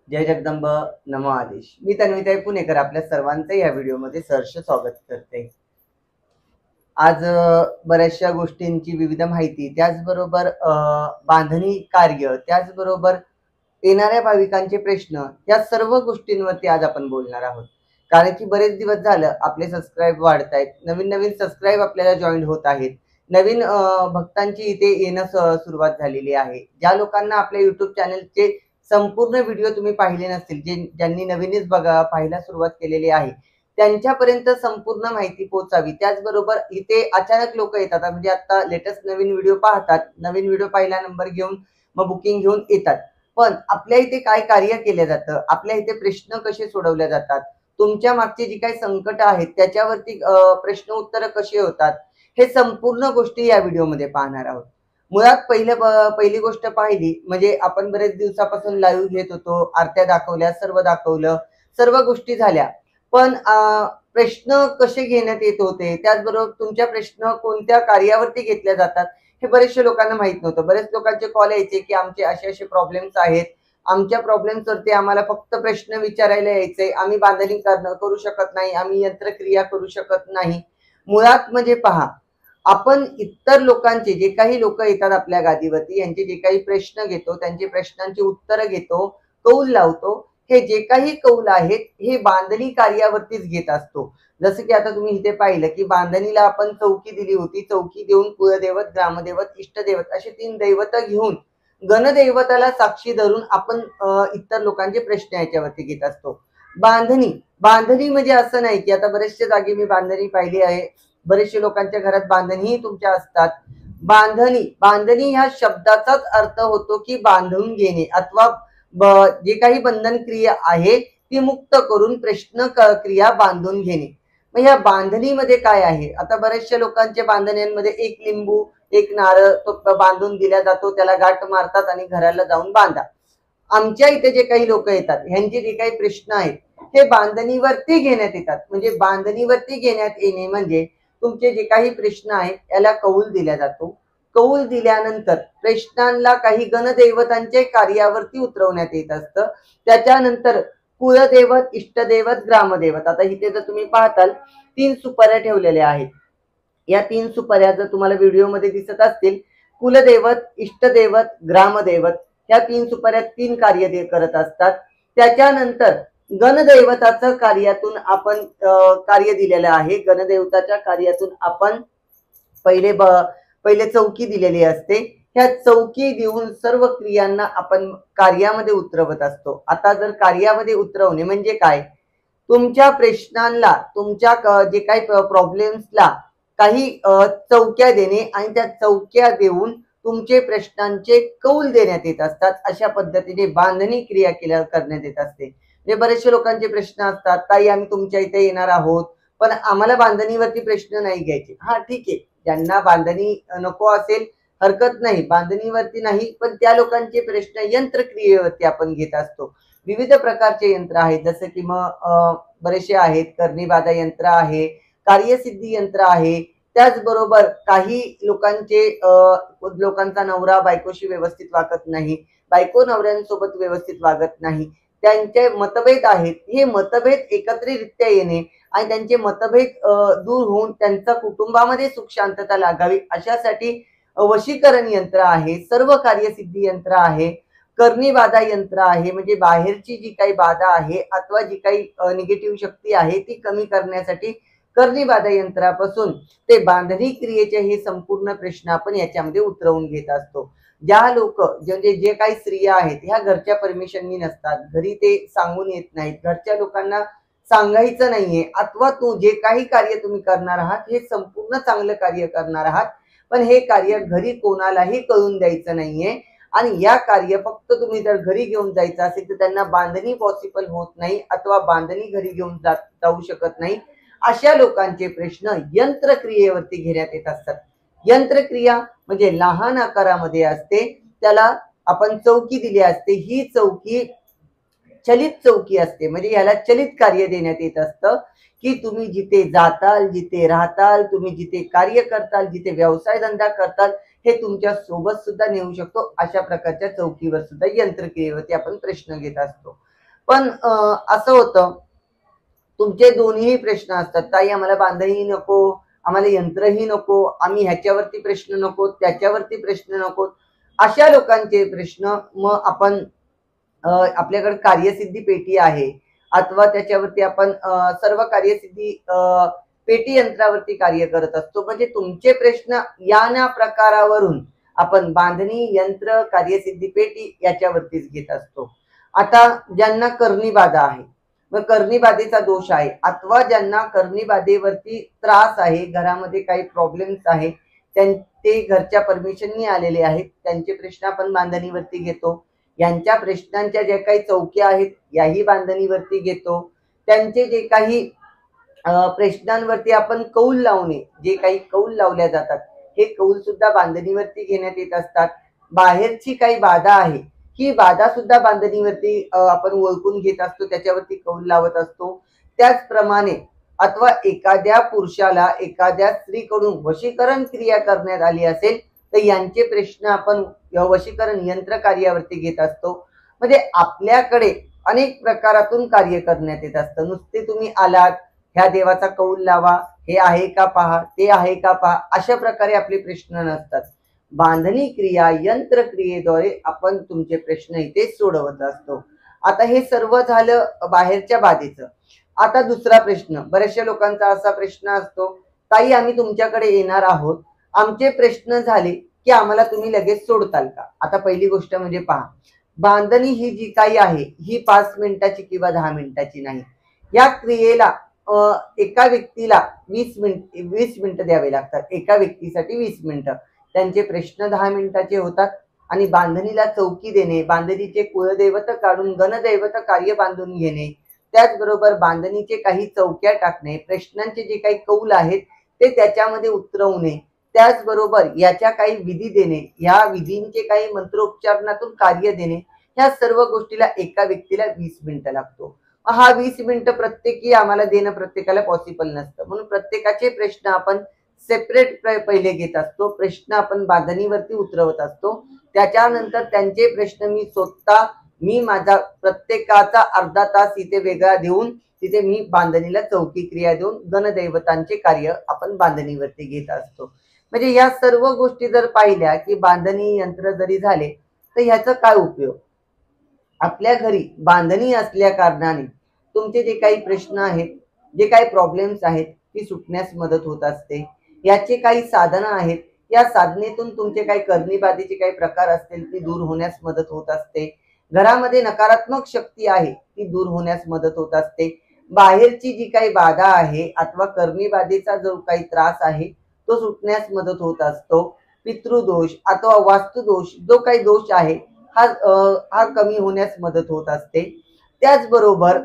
जय जगदंब नमो आदेश. मी तन्विताई पुणेकर आपल्या सर्वांचं या व्हिडिओमध्ये सहर्ष स्वागत करते. आज बऱ्याचशा गोष्टींची विविध माहिती, त्याचबरोबर बांधणी कार्य, त्याचबरोबर येणाऱ्या भाविकांचे प्रश्न, या सर्व गोष्टींवरती आज आपण बोलणार आहोत. कारण की बरेच दिवस झालं आपले सबस्क्राईब वाढतायत, नवीन नवीन सबस्क्राईब आपल्याला जॉईन होत आहेत, नवीन भक्तांची इथे येणं सुरुवात झालेली आहे. ज्या लोकांना आपल्या युट्यूब चॅनलचे संपूर्ण व्हिडिओ तुम्ही पाहिले नसतील, ज्यांनी नवीनच पाहायला सुरुवात केलेली आहे, त्यांच्यापर्यंत संपूर्ण माहिती पोहोचावी. त्याचबरोबर इथे अचानक लोक येतात, म्हणजे आता लेटेस्ट नवीन व्हिडिओ पाहतात, नवीन व्हिडिओ पहिला नंबर घेऊन मग बुकिंग घेऊन येतात. पण आपल्या इथे काय कार्य केलं जातं, आपल्या इथे प्रश्न कसे सोडवले जातात, तुमच्या मागची जी काही संकट आहेत त्याच्यावरती प्रश्न उत्तर कशी होतात, हे संपूर्ण गोष्टी या व्हिडिओमध्ये पाहणार आहोत. मुळात पहिली गोष्ट पाहिली म्हणजे आपण बरेच दिवसापासून लाईव्ह घेत होतो, आरत्या दाखवल्या, सर्व दाखवलं, सर्व गोष्टी झाल्या. पण प्रश्न कसे घेण्यात येत होते, त्याचबरोबर तुमच्या प्रश्न कोणत्या कार्यावरती घेतल्या जातात, हे बरेचशा लोकांना माहित नव्हतं. बरेच लोकांचे कॉल यायचे की आमचे असे असे प्रॉब्लेम्स आहेत, आमच्या प्रॉब्लेम्सवरती आम्हाला फक्त प्रश्न विचारायला यायचे, आम्ही बांधणी करू शकत नाही, आम्ही यंत्रक्रिया करू शकत नाही. मुळात म्हणजे पहा, आपण इतर लोकांचे जे काही लोक येतात आपल्या गादीवरती, यांचे जे काही प्रश्न घेतो, त्यांचे प्रश्नांची उत्तरं घेतो, कौल लावतो, हे जे काही कौल आहेत हे बांधणी कार्यावरतीच घेत असतो. जसं की आता तुम्ही इथे पाहिलं की बांधणीला आपण चौकी दिली होती, चौकी देऊन कुलदैवत, ग्रामदैवत, इष्टदैवत असे 3 दैवत घेऊन गणदैवताला साक्षी धरून आपण इतर लोकांचे प्रश्न याच्यावरती घेत असतो. बांधणी बांधणी म्हणजे असं नाही की आता बरेचशे जागी मी बांधणी पाहिली आहे, बरेचशे लोकांच्या घरात बांधणीही तुमच्या असतात. बांधणी बांधणी ह्या शब्दाचाच अर्थ होतो की बांधून घेणे, अथवा जे काही बंधन क्रिया आहे ती मुक्त करून प्रश्न क्रिया बांधून घेणे. मग या बांधणीमध्ये काय आहे, आता बऱ्याचशा लोकांच्या बांधण्यांमध्ये एक लिंबू, एक नारळ तो बांधून दिला जातो, त्याला गाठ मारतात आणि घराला जाऊन बांधा. आमच्या इथे जे काही लोक येतात, ह्यांचे जे काही प्रश्न आहेत हे बांधणीवरती घेण्यात येतात. म्हणजे बांधणीवरती घेण्यात येणे म्हणजे तुमचे जे काही प्रश्न आहेत याला कौल दिला जातो. कौल दिल्यानंतर प्रश्नांना काही गणदैवतांच्या कार्यावरती उतरवण्यात येत असतं. त्याच्यानंतर कुलदैवत, इष्टदैवत, ग्रामदैवत, आता इथे जर तुम्ही पाहताल 3 सुपाऱ्या ठेवलेल्या आहेत. या 3 सुपाऱ्या जर तुम्हाला व्हिडिओमध्ये दिसत असतील, कुलदैवत, इष्टदैवत, ग्रामदैवत, या 3 सुपाऱ्या 3 कार्य करत असतात. त्याच्यानंतर गणदैवताचं कार्यातून आपण कार्य दिलेलं आहे. गणदैवताच्या कार्यातून आपण पहिले चौकी दिलेली असते. ह्या चौकी देऊन सर्व क्रियांना आपण कार्यामध्ये उतरवत असतो. आता जर कार्यामध्ये उतरवणे म्हणजे काय, तुमच्या प्रश्नांना, तुमच्या जे काही प्रॉब्लेम्सला काही चौक्या देणे आणि त्या चौक्या देऊन तुमचे प्रश्नांचे कौल देण्यात येत असतात. अशा पद्धतीने बांधणी क्रिया करण्यात येत असते. म्हणजे बरेचसे लोकांचे प्रश्न असतात, ताई आम्ही तुमच्या इथे येणार आहोत, पण आम्हाला बांधणीवरती प्रश्न नाही घ्यायचे. हा ठीक आहे, ज्यांना बांधणी नको असेल हरकत नाही, बांधणीवरती नाही, पण त्या लोकांचे प्रश्न यंत्रक्रियेवरती आपण घेत असतो. विविध प्रकारचे यंत्र आहेत, जसं की मग बरेचसे आहेत, करणी बाधा यंत्र आहे, कार्यसिद्धी यंत्र आहे. त्याचबरोबर काही लोकांचा नवरा बायकोशी व्यवस्थित वागत नाही, बायको नवऱ्यांसोबत व्यवस्थित वागत नाही, त्यांचे मतभेद आहेत, हे मतभेद एकत्रितरित्या येणे आणि त्यांचे मतभेद दूर होऊन त्यांचा कुटुंबामध्ये सुख शांतता लागावी अशासाठी वशीकरण यंत्र आहे, सर्व कार्यसिद्धी यंत्र आहे, करणी बाधा यंत्र आहे, म्हणजे बाहेरची जी काही बाधा आहे अथवा जी काही निगेटिव्ह शक्ती आहे ती कमी करण्यासाठी करणी बाधा यंत्रापासून ते बांधणी क्रियेचे हे संपूर्ण प्रश्न आपण याच्यामध्ये उतरवून घेत असतो. ज्या लोक जे काही स्त्रिया आहेत ह्या घरच्या परमिशननी नसतात, घरी ते सांगून येत नाहीत, घरच्या लोकांना सांगायचं नाहीये, अथवा जे काही कार्य तुम्ही करणार आहात हे संपूर्ण चांगलं कार्य करणार आहात, पण हे कार्य घरी कोणालाही कळून द्यायचं नाहीये. आणि या कार्य फक्त तुम्ही जर घरी घेऊन जायचं असेल तर त्यांना बांधणी पॉसिबल होत नाही, अथवा बांधणी घरी घेऊन जाऊ शकत नाही. अशा लोकांचे प्रश्न यंत्रक्रियेवरती घेण्यात येत असतात. यंत्रक्रिया म्हणजे लहान आकारामध्ये असते, त्याला आपण चौकी दिली असते. ही चौकी चलित चौकी असते, म्हणजे याला चलित कार्य देण्यात येत असतं की तुम्ही जिथे जाताल, जिथे राहताल, तुम्ही जिथे कार्य करताल, जिथे व्यवसाय धंदा करताल, हे तुमच्या सोबत सुद्धा नेऊ शकतो. अशा प्रकारच्या चौकीवर सुद्धा यंत्रक्रियेवरती आपण प्रश्न घेत असतो. पण असं होतं, तुमचे दोन्ही प्रश्न असतात, ताई आम्हाला बांधणी नको, आम्हाला यंत्रही नको, आम्ही ह्याच्यावरती प्रश्न नको, त्याच्यावरती प्रश्न नको, अशा लोकांचे प्रश्न मग आपण आपल्याकडे कार्यसिद्धी पेटी आहे अथवा त्याच्यावरती आपण सर्व कार्यसिद्धी पेटी यंत्रावरती कार्य करत असतो. म्हणजे तुमचे प्रश्न या ना प्रकारावरून आपण बांधणी यंत्र कार्यसिद्धी पेटी याच्यावरतीच घेत असतो. आता ज्यांना कर्णी बाधा आहे, मग कर्णी बाधेचा दोष आहे अथवा ज्यांना कर्णी बाधेवरती त्रास आहे, घरामध्ये काही प्रॉब्लेम्स आहे, ते घरच्या परमिशननी आलेले आहेत, त्यांचे प्रश्न आपण बांधणीवरती घेतो. यांच्या प्रश्नांच्या ज्या काही चौक्या आहेत याही बांधणीवरती घेतो. त्यांचे जे काही प्रश्नांवरती आपण कौल लावणे, जे काही कौल लावल्या जातात, हे कौल सुद्धा बांधणीवरती घेण्यात येत असतात. बाहेरची काही बाधा आहे, ही बाधा सुद्धा बांधणीवरती आपण ओळखून घेत असतो, त्याच्यावरती कौल लावत असतो. त्याचप्रमाणे अथवा एखाद्या पुरुषाला एखाद्या स्त्रीकडून वशीकरण क्रिया करण्यात आली असेल तर यांचे प्रश्न आपण वशीकरण यंत्र कार्यावरती घेत असतो. म्हणजे आपल्याकडे अनेक प्रकारातून कार्य करण्यात येत असतं. नुसते तुम्ही आलात, ह्या देवाचा कौल लावा, हे आहे का पहा, ते आहे का पहा, अशा प्रकारे आपले प्रश्न नसतात. बांधणी क्रिया यंत्र क्रियेद्वारे आपण तुमचे प्रश्न इथे सोडवत असतो. आता हे सर्व झालं बाहेरच्या बाधेचं. आता दुसरा प्रश्न, बऱ्याचशा लोकांचा असा प्रश्न असतो, ताई आम्ही तुमच्याकडे येणार आहोत, आमचे प्रश्न झाले की आम्हाला तुम्ही लगेच सोडताल का? आता पहिली गोष्ट म्हणजे पहा, बांधणी ही जी काही आहे ही 5 मिनिटाची किंवा 10 मिनिटाची नाही. या क्रियेला एका व्यक्तीला 20 मिनिटं द्यावे लागतात. एका व्यक्तीसाठी 20 मिनिटं. त्यांचे प्रश्न 10 मिनिटाचे होतात आणि बांधणीला चौकी देणे, बांधणीचे कुळदैवत काढून गणदैवत कार्य बांधून घेणे, त्याचबरोबर बांधणीचे काही चौक्या टाकणे, प्रश्नांचे जे काही कौल आहेत ते त्याच्यामध्ये उतरवणे, त्याचबरोबर याच्या काही विधी देणे, या विधींचे काही मंत्रोच्चारणातून कार्य देणे, ह्या सर्व गोष्टीला एका व्यक्तीला 20 मिनिटं लागतो. हा 20 मिनिटं प्रत्येकी आम्हाला देणं प्रत्येकाला पॉसिबल नसतं, म्हणून प्रत्येकाचे प्रश्न आपण सेपरेट पहिले घेत असतो. प्रश्न आपण बांधणीवरती उतरवत असतो. त्याच्यानंतर त्यांचे प्रश्न मी माझा प्रत्येकाचा अर्धा तास इथे वेगळा देऊन तिथे मी बांधणीला चौकी क्रिया देऊन गणदैवतांचे कार्य आपण बांधणीवरती घेत असतो. म्हणजे या सर्व गोष्टी जर पाहिल्या की बांधणी यंत्र जरी झाले तर ह्याचा काय उपयोग? आपल्या घरी बांधणी असल्या कारणाने तुमचे जे काही प्रश्न आहेत, जे काही प्रॉब्लेम्स आहेत, ती सुटण्यास मदत होत असते. याचे काही साधनं आहेत, या साधनेतून तुमचे काही करणी बाधेचे काही प्रकार असतील ती दूर होण्यास मदत होत असते. घरामध्ये नकारात्मक शक्ती आहे ती दूर होण्यास मदत होत असते. बाहेरची जी काही बाधा आहे अथवा करणी बाधेचा जो काही त्रास आहे तो सुटण्यास मदत होत असतो. पितृदोष अथवा वास्तुदोष जो काही दोष आहे हा कमी होण्यास मदत होत असते. त्याचबरोबर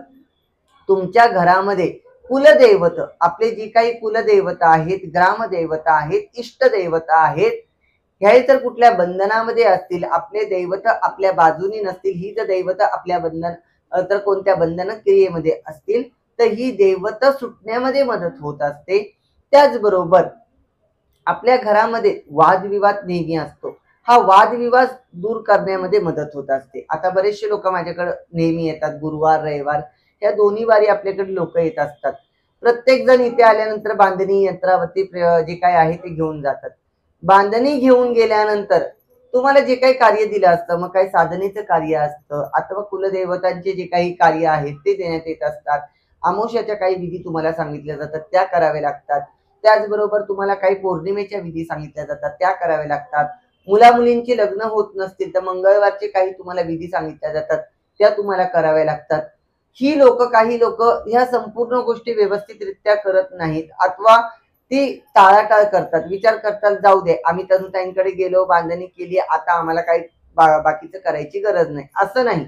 तुमच्या घरामध्ये कुलदैवत, आपले जी काही कुलदैवत आहेत, ग्रामदैवता आहेत, इष्टदैवता आहेत, ह्याही जर कुठल्या बंधनामध्ये असतील, आपले दैवत आपल्या बाजूनी नसतील, ही जर दैवत आपल्या तर कोणत्या बंधन क्रियेमध्ये असतील तर ही दैवत सुटण्यामध्ये मदत होत असते. त्याचबरोबर आपल्या घरामध्ये वादविवाद नेहमी असतो, हा वादविवाद दूर करण्यामध्ये मदत होत असते. आता बरेचसे लोक माझ्याकडे नेहमी येतात, गुरुवार रविवार या दोन्ही वारी आपल्याकडे लोक येत असतात. प्रत्येक जण इथे आल्यानंतर बांधणी यंत्रावरती जे काय आहे ते घेऊन जातात. बांधणी घेऊन गेल्यानंतर तुम्हाला जे काही कार्य दिलं असतं, मग काही साधनेचं कार्य असतं अथवा कुलदेवतांचे जे काही कार्य आहेत ते देण्यात येत असतात. अमावस्याच्या काही विधी तुम्हाला सांगितल्या जातात, त्या कराव्या लागतात. त्याचबरोबर तुम्हाला काही पौर्णिमेच्या विधी सांगितल्या जातात, त्या कराव्या लागतात. मुला मुलींची लग्न होत नसतील तर मंगळवारचे काही तुम्हाला विधी सांगितल्या जातात, त्या तुम्हाला कराव्या लागतात. काही लोक ह्या संपूर्ण गोष्टी व्यवस्थितरित्या करत नाहीत अथवा ती टाळाटाळ करतात, विचार करतात जाऊ दे, आम्ही तनुताईंकडे गेलो, बांधणी केली, आता आम्हाला काही बाकीचं करायची गरज नाही, असं नाही.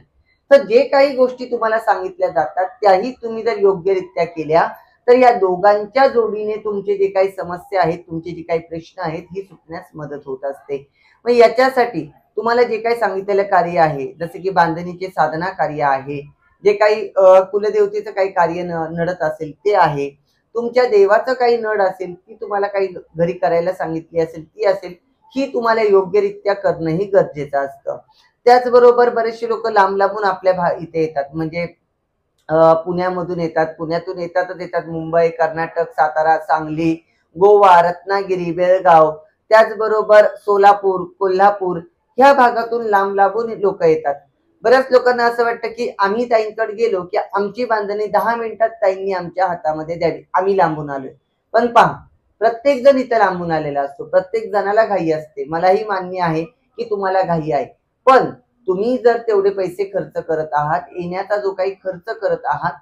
तर जे काही गोष्टी तुम्हाला सांगितल्या जातात त्याही तुम्ही जर योग्यरित्या केल्या तर या दोघांच्या जोडीने तुमचे जे काही समस्या आहेत, तुमचे जे काही प्रश्न आहेत, ही सुटण्यास मदत होत असते. मग याच्यासाठी तुम्हाला जे काही सांगितलेलं कार्य आहे, जसे की बांधणीचे साधना कार्य आहे, जे काही कुलदेवतेचं काही कार्य नडत असेल ते आहे, तुमच्या देवाचं काही नड असेल ती तुम्हाला काही घरी करायला सांगितली असेल ती असेल, ही तुम्हाला योग्यरित्या करणंही गरजेचं असतं. त्याचबरोबर बरेचसे लोक लांब लांबून आपल्या इथे येतात, म्हणजे पुण्यामधून येतात, पुण्यातून येतात मुंबई, कर्नाटक, सातारा, सांगली, गोवा, रत्नागिरी, बेळगाव, त्याचबरोबर सोलापूर, कोल्हापूर ह्या भागातून लांब लांबून लोक येतात. बऱ्याच लोकांना असं वाटतं की आम्ही ताईंकडे गेलो की आमची बांधणी 10 मिनिटात ताईंनी आमच्या हातामध्ये द्यावी, आम्ही लांबून आलोय. पण पहा, प्रत्येक जण इथं लांबून आलेला असतो, प्रत्येक जणाला घाई असते. मलाही मान्य आहे की तुम्हाला घाई आहे, पण तुम्ही जर तेवढे पैसे खर्च करत आहात, येण्याचा जो काही खर्च करत आहात,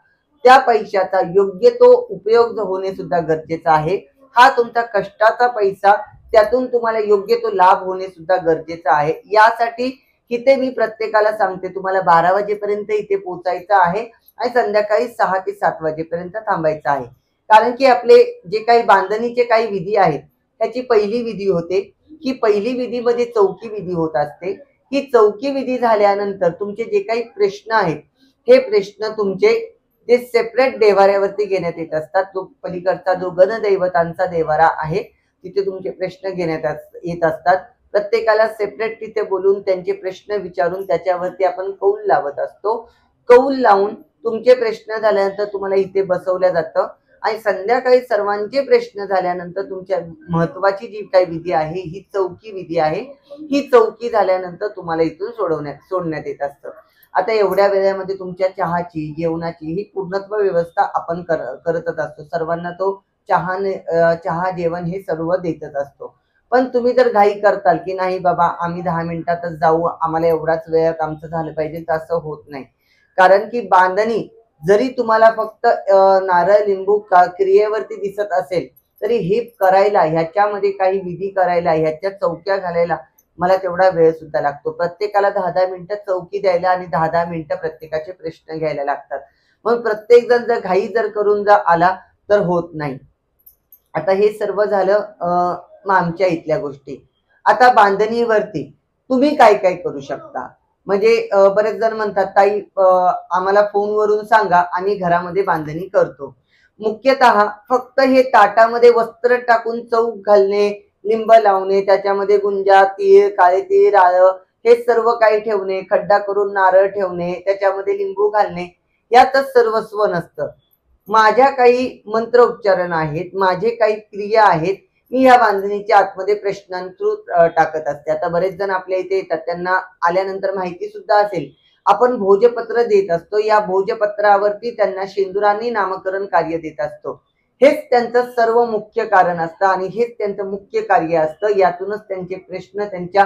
त्या पैशाचा योग्य तो उपयोग होणे सुद्धा गरजेचं आहे. हा तुमचा कष्टाचा पैसा, त्यातून तुम्हाला योग्य तो लाभ होणे सुद्धा गरजेचं आहे. यासाठी इथे मी प्रत्येकाला सांगते, तुम्हाला 12 वाजेपर्यंत इथे पोहोचायचं आहे आणि संध्याकाळी 6 ते 7 वाजेपर्यंत थांबायचं आहे. कारण की आपले जे काही बांधणीचे काही विधी आहेत, त्याची पहिली विधी होते. ही पहिली विधीमध्ये चौकी विधी होत असते. ही चौकी विधी झाल्यानंतर तुमचे जे काही प्रश्न आहेत, हे प्रश्न तुमचे ते सेपरेट देवाऱ्यावरती घेण्यात येत असतात. तो पलीकडचा जो गणदैवतांचा देवारा आहे, तिथे तुमचे प्रश्न घेण्यात येत असतात. प्रत्येकाला सेपरेट तिथे बोलून त्यांचे प्रश्न विचारून त्याच्यावरती आपण कौल लावत असतो. कौल लावून तुमचे प्रश्न झाल्यानंतर तुम्हाला इथे बसवलं जातं आणि संध्याकाळी सर्वांचे प्रश्न झाल्यानंतर तुमच्या महत्वाची जी काही विधी आहे, ही चौकी विधी आहे. ही चौकी झाल्यानंतर तुम्हाला इथून सोडण्यात येत असतं. आता एवढ्या वेळामध्ये तुमच्या चहाची, जेवणाची ही पूर्णत्व व्यवस्था आपण करतच असतो. सर्वांना तो चहा, जेवण हे सर्व देतच असतो. पण तुम्ही जर घाई करताल की नाही बाबा आम्ही 10 मिनिटातच जाऊ, आम्हाला एवढाच वेळात आमचं झालं पाहिजे, तर असं होत नाही. कारण की बांधणी जरी तुम्हाला फक्त नारळ, लिंबू क्रियेवरती दिसत असेल, तरी हे करायला, ह्याच्यामध्ये काही विधी करायला, ह्याच्या चौक्या घालायला मला तेवढा वेळ सुद्धा लागतो. प्रत्येकाला 10-10 मिनिटं चौकी द्यायला आणि 10-10 मिनिटं प्रत्येकाचे प्रश्न घ्यायला लागतात. मग प्रत्येक जण जर घाई करून आला तर होत नाही. आता हे सर्व झालं आमच्या इथल्या गोष्टी. आता बांधणीवरती तुम्ही काय काय करू शकता, म्हणजे बरेच जण म्हणतात ताई आम्हाला फोनवरून सांगा, आम्ही घरामध्ये बांधणी करतो. मुख्यतः फक्त हे ताटामध्ये वस्त्र टाकून चौक घालणे, लिंब लावणे, त्याच्यामध्ये गुंजा, तीळ, काळे तीळ, राळ हे सर्व काही ठेवणे, खड्डा करून नारळ ठेवणे, त्याच्यामध्ये लिंबू घालणे, यातच सर्वस्व नसतं. माझ्या काही मंत्रोच्चारण आहेत, माझे काही क्रिया आहेत, मी या बांधणीच्या आतमध्ये प्रश्नांतरू टाकत असते. आता बरेच जण आपल्या इथे येतात, त्यांना आल्यानंतर माहिती सुद्धा असेल, आपण भोजपत्र देत असतो. या भोजपत्रावरती त्यांना शेंदुरांनी नामकरण कार्य देत असतो. हेच त्यांचं सर्व मुख्य कारण असतं आणि हेच त्यांचं मुख्य कार्य असतं. यातूनच त्यांचे प्रश्न त्यांच्या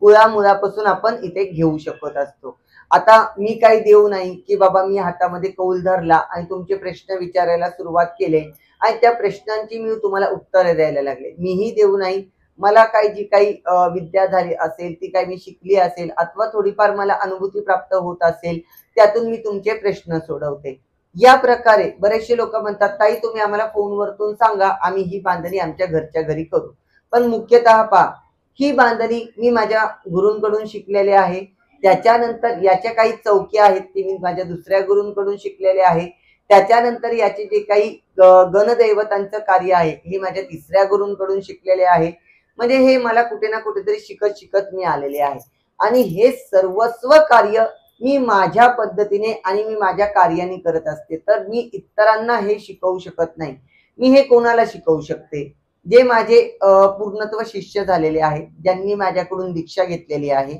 कुळामुळापासून आपण इथे घेऊ शकत असतो. आता मी काही देऊ नाही की बाबा मी हातामध्ये कौल धरला आणि तुमचे प्रश्न विचारायला सुरुवात केले आणि त्या प्रश्नांची मी तुम्हाला उत्तरे द्यायला लागले. मीही देऊ नाही. मला काही जी काही विद्या झाली असेल, ती काही मी शिकली असेल अथवा थोडीफार मला अनुभूती प्राप्त होत असेल, त्यातून मी तुमचे प्रश्न सोडवते. या प्रकारे बरेचसे लोक म्हणतात ताई तुम्ही आम्हाला फोनवरतून सांगा, आम्ही ही बांधणी आमच्या घरच्या घरी करू. पण मुख्यतः पहा, ही बांधणी मी माझ्या गुरूंकडून शिकलेले आहे. त्याच्यानंतर याच्या काही चौक्या आहेत ती मी माझ्या दुसऱ्या गुरूंकडून शिकलेले आहे. त्याच्यानंतर याचे जे काही गणदैवतांचं कार्य आहे हे माझ्या तिसऱ्या गुरूंकडून शिकलेले आहे. म्हणजे हे मला कुठे ना कुठेतरी शिकत शिकत मी आलेले आहे आणि हे सर्वस्व कार्य मी माझ्या पद्धतीने आणि मी माझ्या कार्याने करत असते. तर मी इतरांना हे शिकवू शकत नाही. मी हे कोणाला शिकवू शकते? जे माझे पूर्णत्व शिष्य झालेले आहेत, ज्यांनी माझ्याकडून दीक्षा घेतलेली आहे,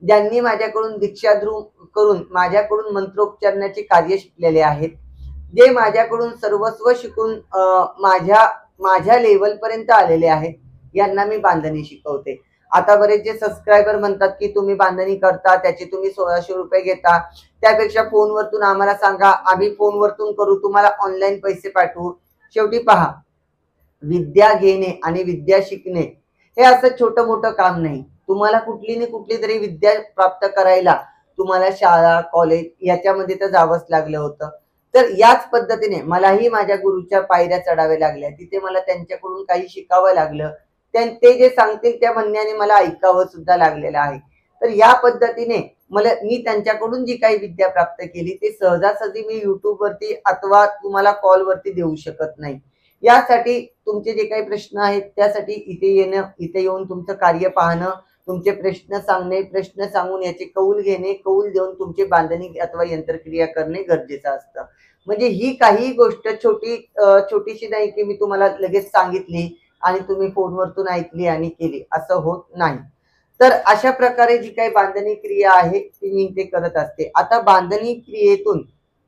ज्यांनी माझ्याकडून दीक्षा करून माझ्याकडून मंत्रोच्चारणाचे कार्य शिकलेले आहेत, जे माझ्याकडून सर्वस्व शिकून माझ्या लेवल पर्यंत आलेले आहेत, यांना मी बांधणी शिकवते. आता बरेच जे सबस्क्रायबर म्हणतात की तुम्ही बांधणी करता, त्याचे तुम्ही 1600 रुपये घेता, त्यापेक्षा फोनवरतून आम्हाला सांगा, आम्ही फोनवरतून करू, तुम्हाला ऑनलाईन पैसे पाठवू. शेवटी पहा, विद्या घेणे आणि विद्या शिकणे हे असं छोटं मोठं काम नाही. तुम्हाला कुठली ना कुठली तरी विद्या प्राप्त करायला तुम्हाला शाळा, कॉलेज याच्यामध्ये तर जावंच लागलं होतं. तर याच पद्धतीने मलाही माझ्या गुरुच्या पायऱ्या चढाव्या लागल्या. तिथे मला त्यांच्याकडून काही शिकावं लागलं. ते जे सांगतील त्या म्हणण्याने मला ऐकावं सुद्धा लागलेलं आहे. तर या पद्धतीने मी त्यांच्याकडून जी काही विद्या प्राप्त केली ते सहजासहजी मी YouTube वरती अथवा तुम्हाला कॉलवरती देऊ शकत नाही. यासाठी तुमचे जे काही प्रश्न आहेत त्यासाठी इथे येऊन तुमचं कार्य पाहणं, तुमचे प्रश्न सांगणे, प्रश्न सांगून याचे कौल घेणे, कौल देऊन तुमची बांधणी अथवा यंत्रक्रिया करणे गरजेचं असतं. म्हणजे ही काही गोष्ट छोटीशी नाही की मी तुम्हाला लगेच सांगितली आणि तुम्ही फोनवरतून ऐकली आणि केली, असं होत नाही. तर अशा प्रकारे जी काही बांधणी क्रिया आहे ती मी ते करत असते. आता बांधणी क्रियेतून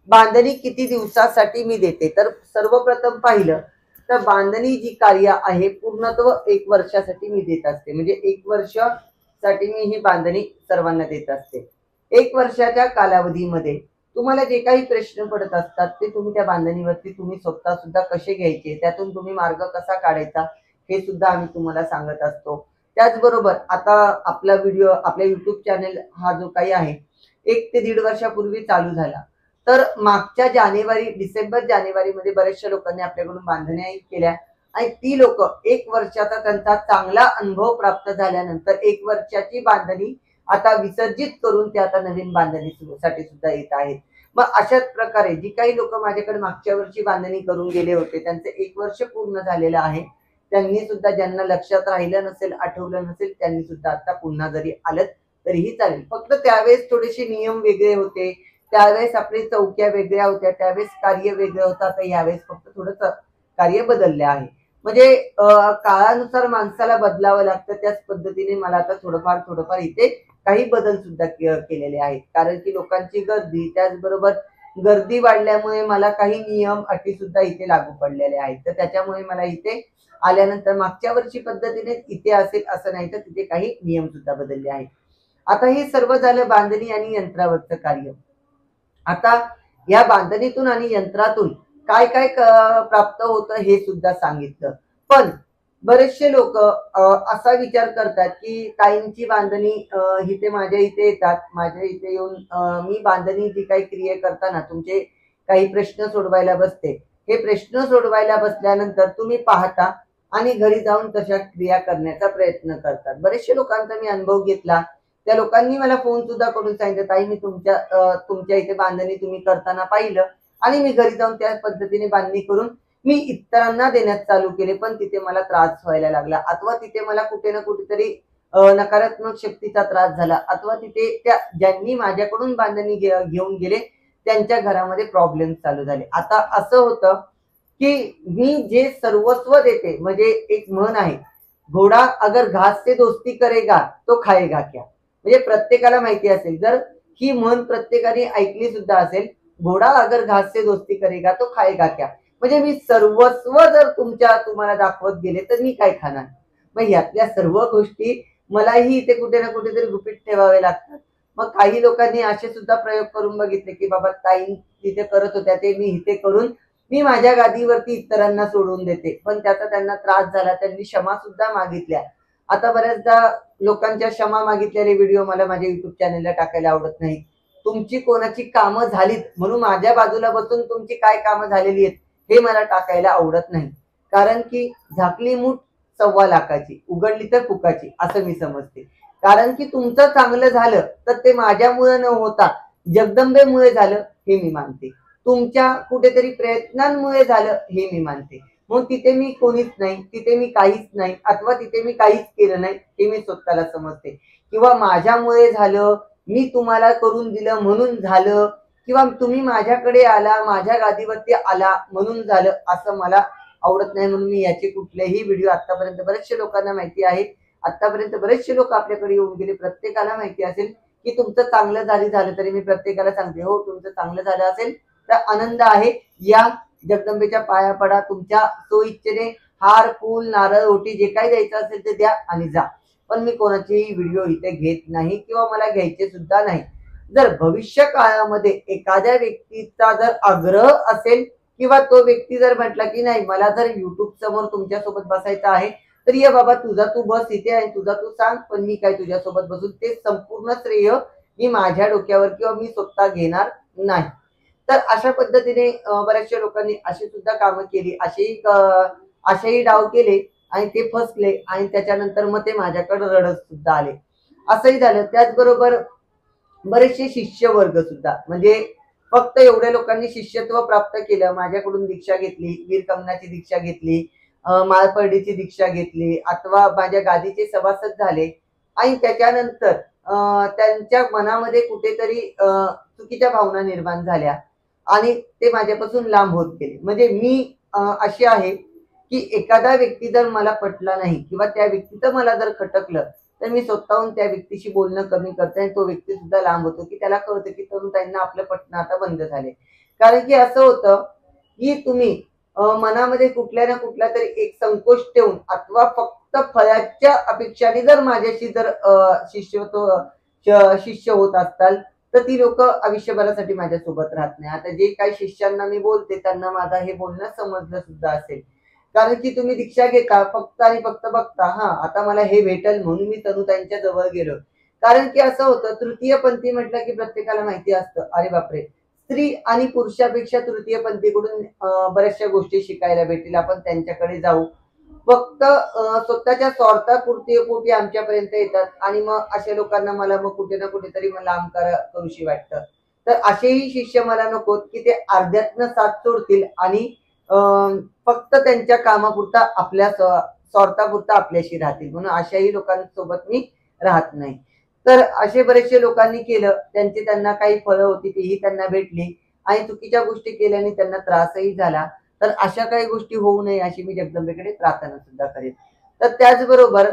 बांधणी किती दिवसासाठी मी देते, तर सर्वप्रथम पाहिलं तर बांधणी जी कार्य आहे पूर्णत्व 1 वर्षासाठी मी देत असते. म्हणजे 1 वर्षासाठी मी ही बांधणी सर्वांना देत असते. 1 वर्षाच्या कालावधीमध्ये तुम्हाला जे काही प्रश्न पडत असतात ते तुम्ही त्या बांधणीवरती तुम्ही स्वतः सुद्धा कसे घ्यायचे, त्यातून तुम्ही मार्ग कसा काढायचा हे सुद्धा आम्ही तुम्हाला सांगत असतो. त्याचबरोबर आता आपला व्हिडिओ आपल्या YouTube चॅनल हा जो काही आहे 1 ते 1.5 वर्षापूर्वी चालू झाला. तर मागच्या डिसेंबर जानेवारीमध्ये बऱ्याचशा लोकांनी आपल्याकडून बांधण्या केल्या आणि ती लोक 1 वर्षाचा त्यांचा चांगला अनुभव प्राप्त झाल्यानंतर 1 वर्षाची बांधणी आता विसर्जित करून ते आता नवीन बांधणीसाठी सुद्धा येत आहेत. मग अशाच प्रकारे जी काही लोक माझ्याकडे मागच्या वर्षी बांधणी करून गेले होते त्यांचे 1 वर्ष पूर्ण झालेलं आहे. त्यांनी सुद्धा ज्यांना लक्षात राहिलं नसेल, आठवलं नसेल, त्यांनी सुद्धा आता पुन्हा जरी आलं तरीही चालेल. फक्त त्यावेळेस थोडेसे नियम वेगळे होते, त्यावेळेस आपली चौक्या वेगळ्या होत्या, त्यावेळेस कार्य वेगळं होतं. आता यावेळेस फक्त थोडंसं कार्य बदलले आहे. म्हणजे काळानुसार माणसाला बदलावं लागतं. त्याच पद्धतीने मला आता थोडंफार इथे काही बदल सुद्धा केलेले आहेत. कारण की लोकांची गर्दी, त्याचबरोबर गर्दी वाढल्यामुळे मला काही नियम अटी सुद्धा इथे लागू पडलेले आहेत. तर त्याच्यामुळे मला इथे आल्यानंतर मागच्या वर्षी पद्धतीने इथे असेल असं नाही, तर तिथे काही नियम सुद्धा बदलले आहेत. आता हे सर्व झालं बांधणी आणि यंत्रावरचं कार्य. आता या बांधणीतून आणि यंत्रातून काय काय प्राप्त होतं हे सुद्धा सांगितलं. पण बरेचसे लोक असा विचार करतात की ताईंची बांधणी इथे माझ्या इथे येतात, माझ्या इथे येऊन मी बांधणी जी काही क्रिया करताना तुमचे काही प्रश्न सोडवायला बसते. हे प्रश्न सोडवायला बसल्यानंतर तुम्ही पाहता आणि घरी जाऊन तशा क्रिया करण्याचा प्रयत्न करतात. बरेचशे लोकांचा मी अनुभव घेतला. त्या लोकांनी मला फोन सुद्धा करून सांगितलं, ताई मी तुमच्या इथे बांधणी तुम्ही करताना पाहिलं आणि मी घरी जाऊन त्या पद्धतीने बांधणी करून मी इतरांना देण्यास चालू केले, पण तिथे मला त्रास व्हायला लागला अथवा तिथे मला कुठे ना कुठेतरी नकारात्मक शक्तीचा त्रास झाला अथवा तिथे त्या ज्यांनी माझ्याकडून बांधणी घेऊन गेले त्यांच्या घरामध्ये प्रॉब्लेम चालू झाले. आता असं होतं की मी जे सर्वस्व देते, म्हणजे एक म्हण आहे, घोडा अगर घास से दोस्ती करेगा तो खाएगा क्या. म्हणजे प्रत्येकाला माहिती असेल, जर ही म्हण प्रत्येकाने ऐकली सुद्धा असेल, घोडा अगर घास से दोस्ती करेगा तो खाएगा क्या. म्हणजे मी सर्वस्व जर तुम्हाला दाखवत गेले तर मी काय खाणार. मग यातल्या सर्व गोष्टी मलाही इथे कुठे ना कुठेतरी गुपित ठेवावे लागतात. मग काही लोकांनी असे सुद्धा प्रयोग करून बघितले की बाबा ताई तिथे करत होत्या ते मी इथे करून मी माझ्या गादीवरती इतरांना सोडून देते, पण त्याचा त्यांना त्रास झाला, त्यांनी क्षमा सुद्धा मागितल्या. आता बऱ्याचदा लोकांच्या क्षमा मागितलेले व्हिडिओ मला माझ्या युट्यूब चॅनलला टाकायला आवडत नाही. तुमची कोणाची कामं झालीत म्हणून माझ्या बाजूला बसून तुमची काय कामं झालेली आहेत हे मला टाकायला आवडत नाही. कारण की झाकली मूठ 1.25 लाखाची, उघडली तर फुकाची असं मी समजते. कारण की तुमचं चांगलं झालं तर ते माझ्यामुळे न होता जगदंबेमुळे झालं हे मी मानते. तुमच्या कुठेतरी प्रयत्नांमुळे झालं हे मी मानते. मग तिथे मी कोणीच नाही, तिथे मी काहीच नाही अथवा तिथे मी काहीच केलं नाही हे मी स्वतःला समजते. किंवा माझ्यामुळे झालं, मी तुम्हाला करून दिलं म्हणून झालं, किंवा तुम्ही माझ्याकडे आला, माझ्या गादीवरती आला म्हणून झालं असं मला आवडत नाही. म्हणून मी याचे कुठलेही व्हिडिओ आतापर्यंत बरेचशे लोकांना माहिती आहे, आतापर्यंत बरेचसे लोक आपल्याकडे येऊन गेले, प्रत्येकाला माहिती असेल की तुमचं चांगलं झालं तरी मी प्रत्येकाला सांगते, हो तुमचं चांगलं झालं असेल तर आनंद आहे, या जगदंबेच्या पाया पडा, तुमच्या सोयीच्छेने हार फूल नारळ ओटी जे काही द्यायचं असेल ते द्या आणि जा. पण मी कोणाचेही व्हिडिओ इथे घेत नाही किंवा मला घ्यायचे सुद्धा नाही. जर भविष्य काळामध्ये एखाद्या व्यक्तीचा जर आग्रह असेल किंवा तो व्यक्ती जर म्हटला की नाही मला जर युट्यूब समोर तुमच्यासोबत बसायचं आहे तर ये बाबा तुझा तू बस इथे आणि तुझा तू सांग, पण मी काय तुझ्यासोबत बसून, ते संपूर्ण श्रेय मी माझ्या डोक्यावर किंवा मी स्वतः घेणार नाही. तर अशा पद्धतीने बऱ्याचशा लोकांनी अशी सुद्धा कामं केली, असेही डाव केले आणि ते फसले आणि त्याच्यानंतर मग ते माझ्याकडे रडत सुद्धा आले, असंही झालं. त्याचबरोबर बरेचसे शिष्य वर्ग सुद्धा, म्हणजे फक्त एवढ्या लोकांनी शिष्यत्व प्राप्त केलं, माझ्याकडून दीक्षा घेतली, वीरकमनाची दीक्षा घेतली, माळपर्डीची दीक्षा घेतली अथवा माझ्या गादीचे सभासद झाले, आणि त्याच्यानंतर त्यांच्या मनामध्ये कुठेतरी चुकीच्या भावना निर्माण झाल्या आणि ते माझ्यापासून लांब होत गेले. म्हणजे मी अशी आहे की एखादा व्यक्ती जर मला पटला नाही किंवा त्या व्यक्तीचं मला जर खटकलं, तर मी स्वतःहून त्या व्यक्तीशी बोलणं कमी करते आणि तो व्यक्ती सुद्धा लांब होतो, की त्याला कळतं की तरुणाईंना आपलं पटणं आता बंद झाले. कारण की असं होतं की तुम्ही मनामध्ये कुठल्या ना कुठला तरी एक संकोच ठेवून अथवा फक्त फळाच्या अपेक्षाने जर माझ्याशी जर शिष्य होत असताल, तर ती लोक आयुष्यभरासाठी माझ्यासोबत राहत नाही. आता जे काही शिष्यांना मी बोलते त्यांना माझा हे बोलणं समजलं सुद्धा असेल. कारण की तुम्ही दीक्षा घेता फक्त आणि फक्त बघता, हा आता मला हे भेटल म्हणून मी तनुताईंच्या जवळ गेलो. कारण की असं होतं, तृतीय पंथी म्हटलं की प्रत्येकाला माहिती असतं, अरे बापरे, स्त्री आणि पुरुषापेक्षा तृतीय पंथीकडून बऱ्याचशा गोष्टी शिकायला भेटतील, आपण त्यांच्याकडे जाऊ. फक्त स्वतःच्या स्वार्थापुरती पोटी आमच्यापर्यंत येतात आणि मग अशा लोकांना मला मग कुठे ना कुठेतरी मग लांब करूशी वाटतं. तर असेही शिष्य मला नकोत की ते अर्ध्यातनं साथ सोडतील आणि फक्त त्यांच्या कामापुरता आपल्या स्वार्थापुरता आपल्याशी राहतील, म्हणून अशाही लोकांसोबत मी राहत नाही. तर असे बरेचसे लोकांनी केलं, त्यांना काही फळं होती तेही त्यांना भेटली आणि चुकीच्या गोष्टी केल्याने त्यांना त्रासही झाला. तर अशा काही गोष्टी होऊ नये अशी मी जगदंबेकडे प्रार्थना सुद्धा करेन. तर त्याचबरोबर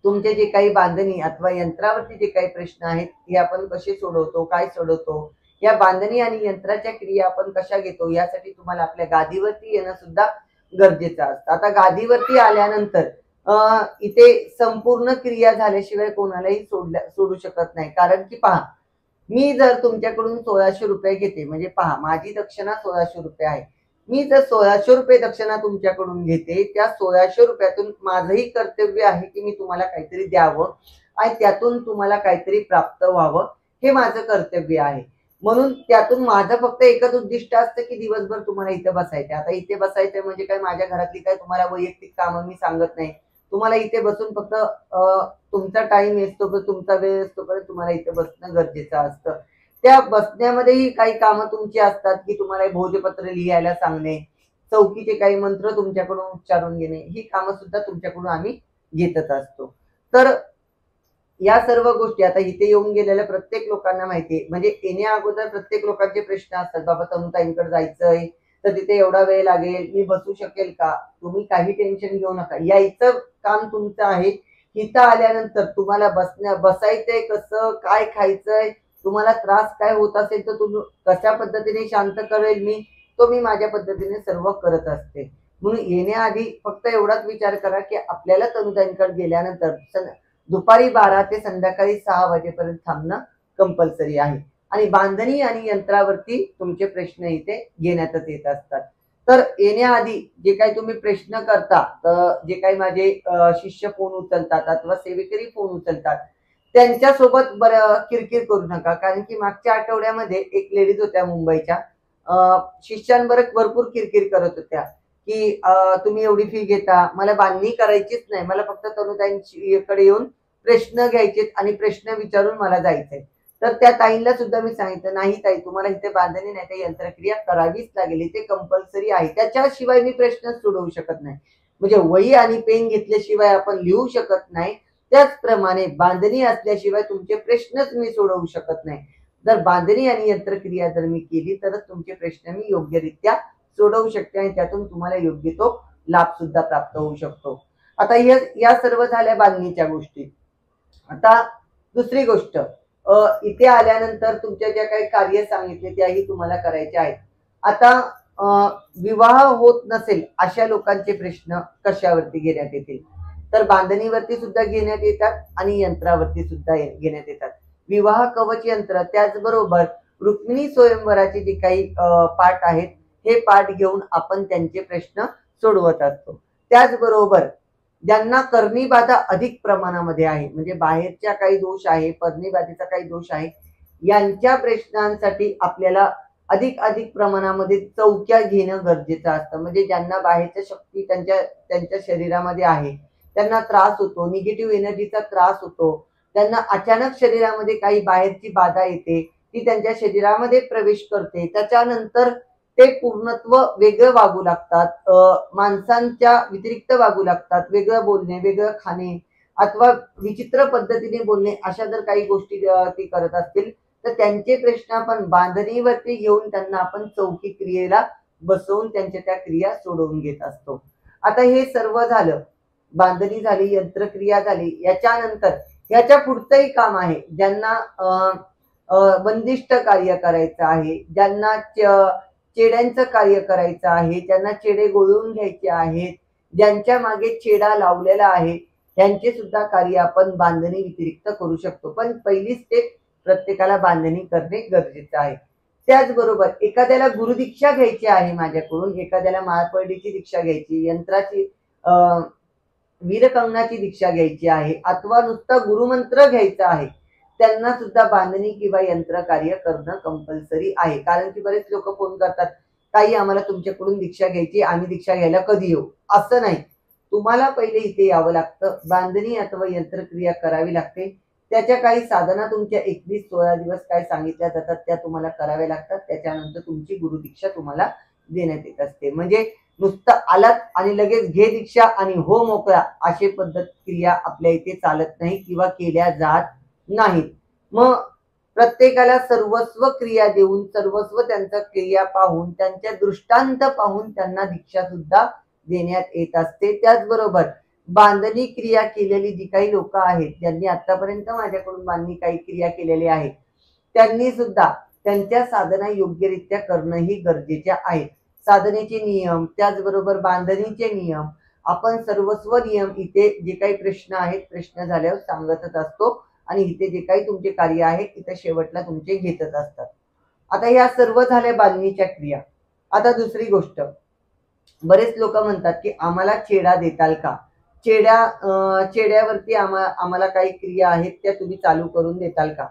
तुमचे जे काही बांधणी अथवा यंत्रावरती जे काही प्रश्न आहेत हे आपण कसे सोडवतो, काय सोडवतो, या बांधणी आणि यंत्राच्या क्रिया आपण कशा घेतो, यासाठी तुम्हाला आपल्या गादीवरती येणं सुद्धा गरजेचं असतं. आता गादीवरती आल्यानंतर इथे संपूर्ण क्रिया झाल्याशिवाय कोणालाही सोडू शकत नाही. कारण की पहा, मी जर तुमच्याकडून 1600 रुपये घेते, म्हणजे पहा माझी दक्षिणा 1600 रुपये आहे. मी जर 1600 रुपये दक्षिणा तुमच्याकडून घेते, त्या 1600 रुपयातून माझंही कर्तव्य आहे की मी तुम्हाला काहीतरी द्यावं आणि त्यातून तुम्हाला काहीतरी प्राप्त व्हावं, हे माझं कर्तव्य आहे. म्हणून त्यातून माझं फक्त एकच उद्दिष्ट असतं की दिवसभर तुम्हाला इथं बसायचं. आता इथे बसायचंय म्हणजे काय, माझ्या घरातली काय तुम्हाला वैयक्तिक कामं मी सांगत नाही. तुम्हाला इथे बसून फक्त तुमचा टाइम असतो, तुमचा वेळ असतो, परत तुम्हाला इथे बसणं गरजेचं असतं. त्या बसण्यामध्येही काही कामं तुमची असतात की तुम्हाला भोजपत्र लिहायला सांगणे, चौकीचे काही मंत्र तुमच्याकडून उच्चारून घेणे, ही कामं सुद्धा तुमच्याकडून आम्ही घेतच असतो. तर या सर्व गोष्टी आता इथे येऊन गेलेल्या प्रत्येक लोकांना माहितीये. म्हणजे येण्या अगोदर प्रत्येक लोकांचे प्रश्न असतात, बाबा तनुताईंकडे जायचंय तर तिथे एवढा वेळ लागेल, मी बसू शकेल का? तुम्ही काही टेन्शन घेऊ नका, यायचं काम तुमचं आहे. इथं आल्यानंतर तुम्हाला बसायचंय कसं, काय खायचंय, तुम्हाला त्रास काय होत असेल तर तुम्ही कशा पद्धतीने शांत करेल तो मी माझ्या पद्धतीने सर्व करत असते. म्हणून येण्याआधी फक्त एवढाच विचार करा की आपल्याला तनुताईंकडे गेल्यानंतर दुपारी 12 ते संध्याकाळी 6 वाजेपर्यंत थांबणं कंपल्सरी आहे आणि बांधणी आणि यंत्रावरती तुमचे प्रश्न इथे घेण्यातच येत असतात. तर येण्याआधी जे काही तुम्ही प्रश्न करता, तर जे काही माझे शिष्य फोन उचलतात अथवा सेवेकरी फोन उचलतात, त्यांच्यासोबत किरकिर करू नका. कारण की मागच्या आठवड्यामध्ये एक लेडीज होत्या मुंबईच्या, शिष्यांबरोबर भरपूर किरकिर करत होत्या की तुम्ही एवढी फी घेता, मला बांधणी करायचीच नाही, मला फक्त तनुताईंकडे येऊन प्रश्न घ्यायचे आणि प्रश्न विचारून मला जायचंय. तर त्या ताईंना सुद्धा मी सांगितलं, नाही ताई, तुम्हाला इथे बांधणी नाही तर यंत्रक्रिया करावीच लागेल, ते कंपल्सरी आहे, त्याच्याशिवाय मी प्रश्न सोडवू शकत नाही. म्हणजे वही आणि पेन घेतल्याशिवाय आपण लिहू शकत नाही, त्याचप्रमाणे बांधणी असल्याशिवाय तुमचे प्रश्नच मी सोडवू शकत नाही. जर बांधणी आणि यंत्रक्रिया जर मी केली तरच तुमचे प्रश्न मी योग्यरित्या सोडवू शकते आणि त्यातून तुम्हाला योग्य तो लाभ सुद्धा प्राप्त होऊ शकतो. आता या सर्व झाल्या बांधणीच्या गोष्टी. आता दुसरी गोष्ट, इथे आल्यानंतर तुमच्या ज्या काही कार्य सांगितले त्याही तुम्हाला करायचे आहेत. आता विवाह होत नसेल अशा लोकांचे प्रश्न कशावरती घेण्यात येतील, तर बांधणीवरती सुद्धा घेण्यात येतात आणि यंत्रावरती सुद्धा घेण्यात येतात. विवाह कवच यंत्र, त्याचबरोबर रुक्मिणी स्वयंवराचे जे काही पाठ आहेत, हे पाठ घेऊन आपण त्यांचे प्रश्न सोडवत असतो. त्याचबरोबर ज्यांना कर्णीबाधा अधिक प्रमाणामध्ये आहे, म्हणजे बाहेरच्या काही दोष आहे, पर्णीबाधेचा काही दोष आहे, यांच्या प्रश्नांसाठी आपल्याला अधिक प्रमाणामध्ये चौक्या घेणं गरजेचं असतं. म्हणजे ज्यांना बाहेरच्या शक्ती त्यांच्या शरीरामध्ये आहे, त्यांना त्रास होतो, निगेटिव्ह एनर्जीचा त्रास होतो, त्यांना अचानक शरीरामध्ये काही बाहेरची बाधा येते, ती त्यांच्या शरीरामध्ये प्रवेश करते, त्याच्यानंतर ते पूर्णत्व वेगळं वागू लागतात, माणसांच्या व्यतिरिक्त वागू लागतात, वेगळं बोलणे, वेगळं खाणे, अथवा विचित्र पद्धतीने बोलणे अशा जर काही गोष्टी ते करत असतील तर त्यांचे प्रश्न आपण बांधणीवरती घेऊन त्यांना आपण चौकी क्रियेला बसवून त्यांच्या त्या क्रिया सोडवून घेत असतो. आता हे सर्व झालं, बांधणी झाली, यंत्रक्रिया झाली. याच्यानंतर याच्या पुढचंही काम आहे. ज्यांना बंदिष्ट कार्य करायचं आहे, ज्यांना चेड्यांचं कार्य करायचं आहे, ज्यांना चेडे गोळून घ्यायचे आहेत, ज्यांच्या मागे चेडा लावलेला आहे, त्यांचे सुद्धा कार्य आपण बांधणी व्यतिरिक्त करू शकतो. पण पहिली स्टेप प्रत्येकाला बांधणी करणे गरजेचं आहे. त्याचबरोबर एखाद्याला गुरुदीक्षा घ्यायची आहे माझ्याकडून, एखाद्याला माळपरडीची दीक्षा घ्यायची, यंत्राची वीरकंगणाची दीक्षा घ्यायची आहे, अथवा नुसता गुरुमंत्र घ्यायचा आहे, त्यांना सुद्धा बांधणी किंवा यंत्र कार्य करणं कंपल्सरी आहे. कारण की बरेच लोक फोन करतात, काही आम्हाला तुमच्याकडून दीक्षा घ्यायची, आम्ही दीक्षा घ्यायला कधी येऊ? असं नाही. तुम्हाला पहिले इथे यावं लागतं, बांधणी अथवा यंत्रक्रिया करावी लागते. त्याच्या काही साधना तुमच्या 21-16 दिवस काय सांगितल्या जातात त्या तुम्हाला कराव्या लागतात. त्याच्यानंतर तुमची गुरुदीक्षा तुम्हाला देण्यात येत असते. म्हणजे नुसतं आलात आणि लगेच घे दीक्षा आणि हो मोकळा अशी पद्धत क्रिया आपल्या इथे चालत नाही किंवा केल्या जात नाहीत. मग प्रत्येकाला सर्वस्व क्रिया देऊन, सर्वस्व त्यांचा क्रिया पाहून, त्यांच्या दृष्टांत पाहून त्यांना दीक्षा सुद्धा देण्यात येत असते. त्याचबरोबर बांधणी क्रिया केलेली जी काही लोक आहेत, ज्यांनी आतापर्यंत माझ्याकडून बांधणी काही क्रिया केलेली आहे, त्यांनी सुद्धा त्यांच्या साधना योग्यरित्या करणं ही गरजेचे आहे. साधनेचे नियम, त्याचबरोबर बांधणीचे नियम, आपण सर्वस्व नियम इथे जे काही प्रश्न आहेत, प्रश्न झाल्यावर सांगतच असतो आणि इथे जे काही तुमचे कार्य आहे इथे शेवटला तुमचे घेतच असतात. आता या सर्व झाल्या बांधणीच्या क्रिया. आता दुसरी गोष्ट, बरेच लोक म्हणतात की आम्हाला चेडा देताल का? चेड्यावरती आम्हाला काही क्रिया आहेत त्या तुम्ही चालू करून देताल का?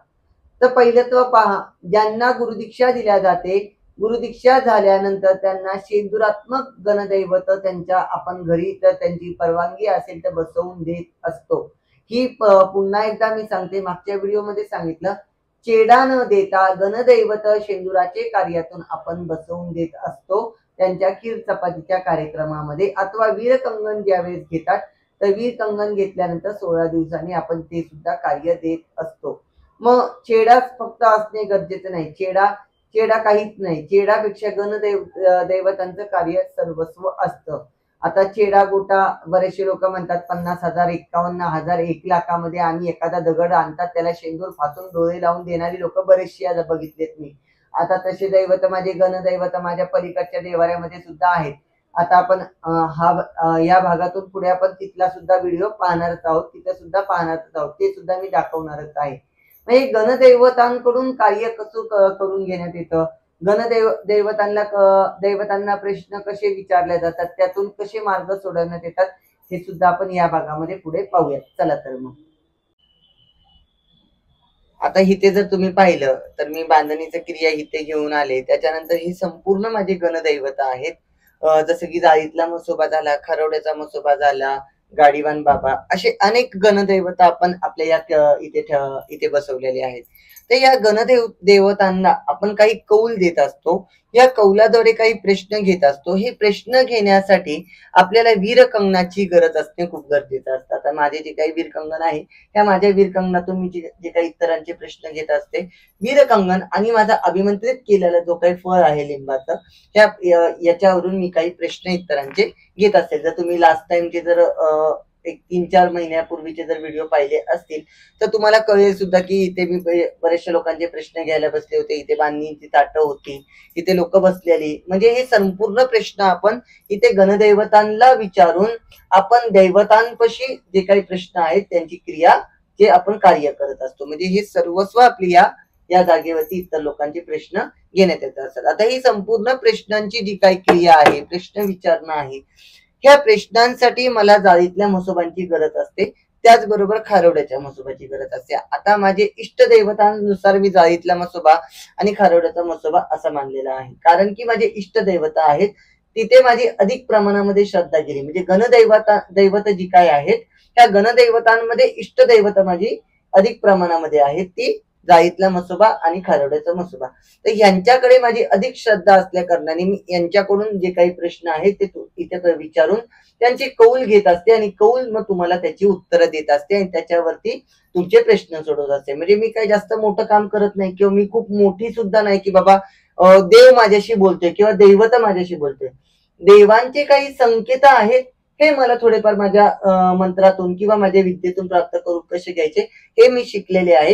तर पहिलं तर पहा, ज्यांना गुरुदीक्षा दिल्या जाते, गुरुदीक्षा झाल्यानंतर त्यांना शेंदुरात्मक गणदैवत त्यांच्या आपण घरी तर त्यांची परवानगी असेल तर बसवून देत असतो. ही पुन्हा एकदा मी सांगते, मागच्या व्हिडिओमध्ये सांगितलं, चेडा न देता गणदैवत शेंदुराचे कार्यातून आपण बसवून देत असतो त्यांच्या खीर चपातीच्या कार्यक्रमामध्ये. अथवा वीरकंगण ज्यावेळेस घेतात तर वीरकंगण घेतल्यानंतर 16 दिवसांनी आपण ते सुद्धा कार्य देत असतो. मग चेडाच फक्त असणे गरजेचं नाही, चेडा काहीच नाही, चेडापेक्षा दैवतांचं कार्य सर्वस्व असतं. आता चेडा गोटा बरेचसे लोक म्हणतात 50,000, 51,000, 1,00,000 आम्ही एखादा दगड आणतात, त्याला शेंदूर फासून डोळे लावून देणारी लोक बरेचशी आज बघितलेत मी. आता तसे दैवत माझे गणदैवत माझ्या पलीकडच्या देवाऱ्यामध्ये सुद्धा आहेत. आता आपण या भागातून पुढे आपण तिथला सुद्धा व्हिडिओ पाहणारच आहोत, तिथे सुद्धा पाहणारच आहोत, ते सुद्धा मी दाखवणारच आहे. म्हणजे गणदैवतांकडून कार्य कसं करून घेण्यात येतं, दैवतांना प्रश्न कसे विचारले जातात, त्यातून कसे मार्ग सोडवण्यात येतात, हे सुद्धा आपण या भागामध्ये पुढे पाहूयात. चला तर मग आता इथे जर तुम्ही पाहिलं तर मी बांधणीची क्रिया इथे घेऊन आले. त्याच्यानंतर ही संपूर्ण माझे गणदैवत आहेत. जसं की जाळीतला मसोबा झाला, खरवड्याचा मसोबा झाला, गाडीवान बाबा, असे अनेक गणदैवत आपण आपल्या या इथे बसवलेले आहेत. तर या देवतांना आपण काही कौल देत असतो, या कौलाद्वारे काही प्रश्न घेत असतो. हे प्रश्न घेण्यासाठी आपल्याला वीरकंगणाची गरज असणे खूप गरजेचं असतं. आता माझे जे काही वीरकंगण आहे त्या माझ्या वीरकंगणातून मी जे काही इतरांचे प्रश्न घेत असते, वीरकंगण आणि माझा अभिमंत्रित केलेला जो काही फळ आहे लिंबाचं, याच्यावरून मी काही प्रश्न इतरांचे घेत असते. जर तुम्ही लास्ट टाइमचे जर एक 3-4 महिन्यापूर्वीचे जर व्हिडिओ पाहिले असतील तर तुम्हाला कळेल सुद्धा की इथे मी बरेचशा लोकांचे प्रश्न घ्यायला बसले होते. इथे बांधणीची ताटं होती, इथे लोक बसलेली. म्हणजे हे संपूर्ण प्रश्न आपण इथे गणदैवतांना विचारून आपण दैवतांपाशी जे काही प्रश्न आहेत त्यांची क्रिया जे आपण कार्य करत असतो. म्हणजे हे सर्वस्व आपली या जागेवरती इतर लोकांचे प्रश्न घेण्यात येत असतात. आता ही संपूर्ण प्रश्नांची जी काही क्रिया आहे, प्रश्न विचारणं आहे, ह्या प्रश्नांसाठी मला जाळीतल्या मसोबांची गरज असते, त्याचबरोबर खारोड्याच्या मसोबाची गरज असते. आता माझे इष्टदैवतांनुसार मी जाळीतला मसोबा आणि खारोड्याचा मसोबा असा मानलेला आहे. कारण की माझे इष्टदैवत आहेत तिथे माझी अधिक प्रमाणामध्ये श्रद्धा गेली. म्हणजे दैवत जी काय आहेत त्या गणदैवतांमध्ये इष्टदैवत माझी अधिक प्रमाणामध्ये आहेत, ती जाईतला म्हसोबा आणि खारोड्याचा म्हसोबा. तर यांच्याकडे माझी अधिक श्रद्धा असल्या कारणाने मी यांच्याकडून जे काही प्रश्न आहेत ते इथे विचारून त्यांचे कौल घेत असते आणि कौल मग तुम्हाला त्याची उत्तरं देत असते आणि त्याच्यावरती तुमचे प्रश्न सोडवत असते. म्हणजे मी काही जास्त मोठं काम करत नाही किंवा मी खूप मोठी सुद्धा नाही की बाबा देव माझ्याशी बोलतोय किंवा दैवत माझ्याशी बोलतोय. देवांचे काही संकेत आहेत हे मला थोडेफार माझ्या मंत्रातून किंवा माझ्या विद्येतून प्राप्त करून कसे घ्यायचे हे मी शिकलेले आहे.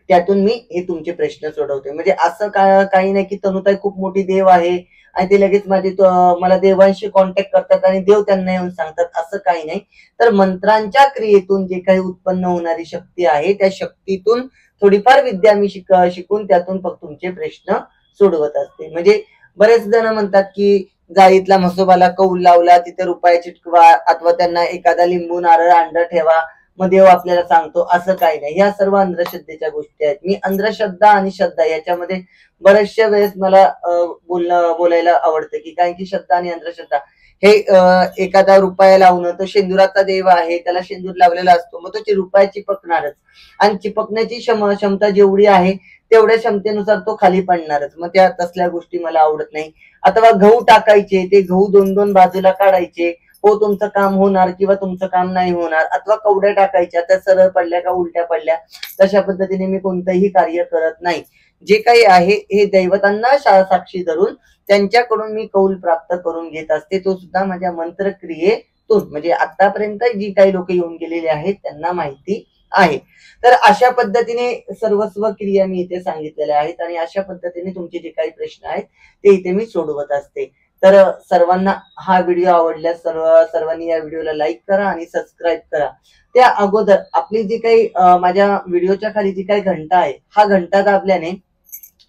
त्यातून मी हे तुमचे प्रश्न सोडवते. म्हणजे असं काही नाही की तनुताई खूप मोठी देव आहे आणि ते लगेच मला देवांशी कॉन्टॅक्ट करतात आणि देव त्यांना येऊन सांगतात, असं काही नाही. तर मंत्रांच्या क्रियेतून जे काही उत्पन्न होणारी शक्ती आहे त्या शक्तीतून थोडीफार विद्या मी शिकून त्यातून फक्त तुमचे प्रश्न सोडवत असते. म्हणजे बरेच जण म्हणतात की जाईतला म्हसोबाला कौल लावला तिथे रुपया चिटकवा अथवा त्यांना एखादा लिंबू नारळ अंड ठेवा मग देव आपल्याला सांगतो, असं काही नाही. ह्या सर्व अंधश्रद्धेच्या गोष्टी आहेत. मी अंधश्रद्धा आणि श्रद्धा याच्यामध्ये बऱ्याचशा वेळेस मला बोलायला आवडतं की कारण की श्रद्धा आणि अंधश्रद्धा हे एखादा रुपया लावणं, तो शेंदुराचा देव आहे, त्याला शेंदूर लावलेला असतो, मग तो रुपया चिपकणारच आणि चिपकण्याची क्षमता जेवढी आहे तेवढ्या क्षमतेनुसार तो खाली पडणारच. मग त्या तसल्या गोष्टी मला आवडत नाही. अथवा गहू टाकायचे, ते गहू दोन दोन बाजूला काढायचे, हो तुमचं काम होणार किंवा तुमचं काम नाही होणार, अथवा कवड्या टाकायच्या त्या सरळ पडल्या का उलट्या पडल्या, तशा पद्धतीने मी कोणतंही कार्य करत नाही. जे काही आहे हे दैवतांना साक्षी धरून त्यांच्याकडून मी कौल प्राप्त करून घेत असते, तो सुद्धा माझ्या मंत्रक्रियेतून. म्हणजे आतापर्यंत जी काही लोक येऊन गेलेली आहेत त्यांना माहिती आहे. तर अशा पद्धतीने सर्वस्व क्रिया मी इथे सांगितलेल्या आहेत आणि अशा पद्धतीने तुमचे जे काही प्रश्न आहेत ते इथे मी सोडवत असते. तर सर्वांना हा व्हिडिओ आवडल्यास सर्वांनी या व्हिडिओला लाईक करा आणि सबस्क्राईब करा. त्या अगोदर आपली जी काही माझ्या व्हिडिओच्या खाली जी काही घंटा आहे, हा घंटा दाबल्याने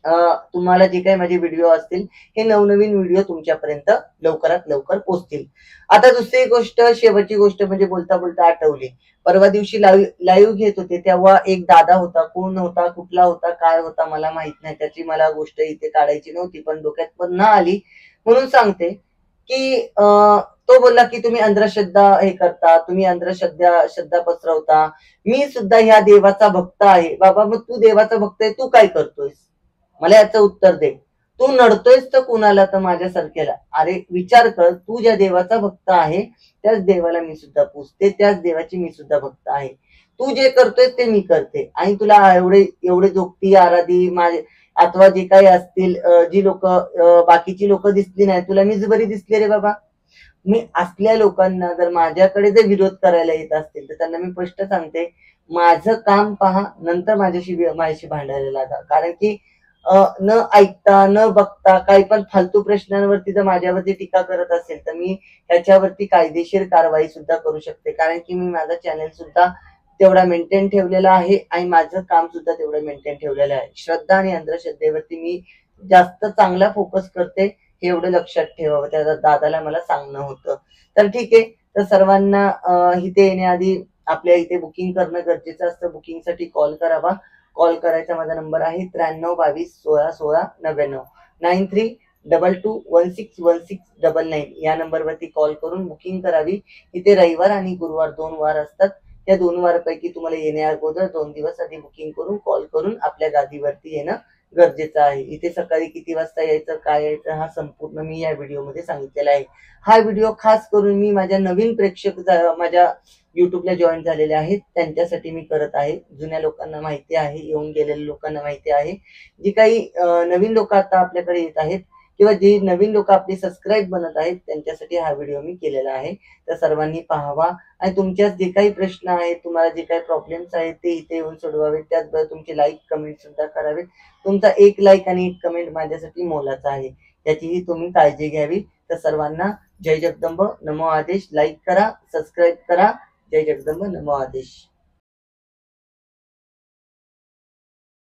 तुम्हाला जे काही माझे व्हिडिओ असतील हे नवनवीन व्हिडिओ तुमच्यापर्यंत लवकरात लवकर पोहोचतील. आता दुसरी गोष्ट, शेवटची गोष्ट म्हणजे बोलता बोलता आठवली. परवा दिवशी लाईव्ह घेत होते तेव्हा एक दादा होता, कोण होता, कुठला होता, काय होता मला माहित नाही, त्याची मला गोष्ट इथे काढायची नव्हती पण डोक्यात पण ना आली म्हणून सांगते की तो बोलला की तुम्ही अंधश्रद्धा हे करता, तुम्ही श्रद्धा पसरवता, मी सुद्धा ह्या देवाचा भक्त आहे. बाबा मग तू देवाचा भक्त आहे, तू काय करतोयस, मला याचं उत्तर दे. तू नडतोयस तर कुणाला, तर माझ्यासारख्याला. अरे विचार कर, तू ज्या देवाचा भक्त आहे त्याच देवाला मी सुद्धा पूजते, त्याच देवाची मी सुद्धा भक्त आहे. तू जे करतोय ते मी करते आणि तुला एवढे जोगती आराधी माझे अथवा जे काही असतील जी लोक बाकीची लोक दिसली नाही, तुला मीच बरी दिसली रे बाबा. मी असल्या लोकांना जर माझ्याकडे जर विरोध करायला येत असतील तर त्यांना मी स्पष्ट सांगते, माझं काम पहा, नंतर माझ्याशी भांडायला लागा. कारण की न ऐकता न बघता काही पण फालतू प्रश्नांवरती जर माझ्यावरती टीका करत असेल तर मी त्याच्यावरती कायदेशीर कारवाई सुद्धा करू शकते. कारण की मी माझा चॅनल सुद्धा तेवढा मेंटेन ठेवलेला आहे आणि माझं काम सुद्धा तेवढं मेंटेन ठेवलेलं आहे. श्रद्धा आणि अंधश्रद्धेवरती मी जास्त चांगला फोकस करते, हे एवढं लक्षात ठेवावं. त्या दादाला मला सांगणं होतं. तर ठीक आहे, तर सर्वांना इथे येण्याआधी आपल्या इथे बुकिंग करणं गरजेचं असतं. बुकिंगसाठी कॉल करावा. कॉल करायचा माझा नंबर आहे 9322161699 9322161699. या नंबरवरती कॉल करून बुकिंग करावी. इथे रविवार आणि गुरुवार 2 वार असतात. त्या 2 वारपैकी तुम्हाला येण्या अगोदर 2 दिवस आधी बुकिंग करून कॉल करून आपल्या गादीवरती येणं गरजेचं आहे. इथे सकाळी किती वाजता यायचं, काय यायचं हा संपूर्ण मी या व्हिडिओमध्ये सांगितलेला आहे. हा व्हिडिओ खास करून मी माझ्या नवीन प्रेक्षक माझ्या युट्यूबला जॉईन झालेले आहेत त्यांच्यासाठी मी करत आहे. जुन्या लोकांना माहिती आहे, येऊन गेलेल्या लोकांना माहिती आहे. जी काही नवीन लोक आता आपल्याकडे येत आहेत किंवा जी नवीन लोक आपली सबस्क्राईब बनत आहेत त्यांच्यासाठी हा व्हिडिओ मी केलेला आहे. तर सर्वांनी पाहावा आणि तुमच्या जे काही प्रश्न आहेत, तुम्हाला जे काही प्रॉब्लेम्स आहेत ते इथे येऊन सोडवावेत. त्याचबरोबर तुमचे लाईक कमेंट सुद्धा करावेत. तुमचा एक लाईक आणि एक कमेंट माझ्यासाठी मोलाचा आहे, याचीही तुम्ही काळजी घ्यावी. तर सर्वांना जय जगदंब, नमो आदेश. लाईक करा, सबस्क्राईब करा. जय जगदंब, नमो आदेश.